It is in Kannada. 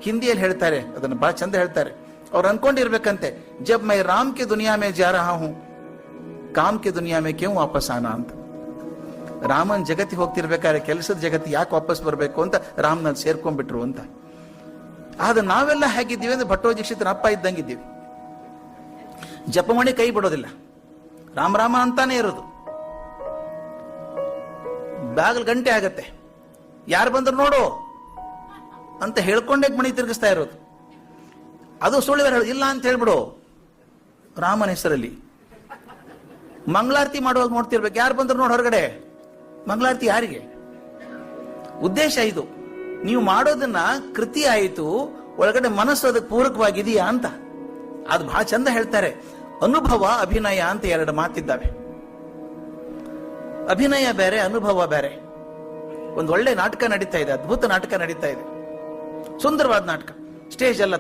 ಹಿಂದಿಯಲ್ಲಿ ಹೇಳ್ತಾರೆ, ಅದನ್ನು ಬಹಳ ಚಂದ ಹೇಳ್ತಾರೆ. ಅವ್ರು ಅನ್ಕೊಂಡಿರ್ಬೇಕಂತೆ, ಜಬ್ ಮೈ ರಾಮ್ ಕೆ ದುನಿಯಾ ಮೇ ಜಾ ರಹಾ ಹೂಂ ಕಾಮ್ ಕೆ ದುನಿಯಾ ಮೇ ಕ್ಯೂ ವಾಪಸ್ ಆನಾ ಅಂತ. ರಾಮನ್ ಜಗತ್ತಿಗೆ ಹೋಗ್ತಿರ್ಬೇಕಾದ್ರೆ ಕೆಲಸದ ಜಗತ್ತಿಗೆ ಯಾಕೆ ವಾಪಸ್ ಬರಬೇಕು ಅಂತ ರಾಮನಲ್ಲಿ ಸೇರ್ಕೊಂಡ್ಬಿಟ್ರು ಅಂತ. ಆದ್ರೆ ನಾವೆಲ್ಲ ಹೇಗಿದ್ದೀವಿ ಅಂದ್ರೆ ಭಟ್ಟೋಜಿಕ್ಷಿತರ ಅಪ್ಪ ಇದ್ದಂಗಿದ್ದೀವಿ. ಜಪಮಣಿ ಕೈ ಬಿಡೋದಿಲ್ಲ, ರಾಮ ರಾಮ ಅಂತಾನೆ ಇರೋದು. ಬಾಗಿಲು ಗಂಟೆ ಆಗತ್ತೆ, ಯಾರು ಬಂದ್ರು ನೋಡು ಅಂತ ಹೇಳ್ಕೊಂಡೇ ಮಣಿ ತಿರುಗಿಸ್ತಾ ಇರೋದು. ಅದು ಸುಳ್ಳು ಇಲ್ಲ ಅಂತ ಹೇಳ್ಬಿಡು ರಾಮನ ಹೆಸರಲ್ಲಿ. ಮಂಗಳಾರತಿ ಮಾಡುವಾಗ ನೋಡ್ತಿರ್ಬೇಕು, ಯಾರು ಬಂದ್ರು ನೋಡು ಹೊರಗಡೆ. ಮಂಗಳಾರತಿ ಯಾರಿಗೆ? ಉದ್ದೇಶ ಇದು, ನೀವು ಮಾಡೋದನ್ನ ಕೃತಿ ಆಯಿತು, ಒಳಗಡೆ ಮನಸ್ಸು ಅದಕ್ಕೆ ಪೂರಕವಾಗಿದೆಯಾ ಅಂತ. ಅದು ಬಹಳ ಚಂದ ಹೇಳ್ತಾರೆ. ಅನುಭವ ಅಭಿನಯ ಅಂತ ಎರಡು ಮಾತಿದ್ದಾವೆ. ಅಭಿನಯ ಬೇರೆ, ಅನುಭವ ಬೇರೆ. ಒಂದು ಒಳ್ಳೆ ನಾಟಕ ನಡೀತಾ ಇದೆ, ಅದ್ಭುತ ನಾಟಕ ನಡೀತಾ ಇದೆ, ಸುಂದರವಾದ ನಾಟಕ, ಸ್ಟೇಜ್ ಎಲ್ಲ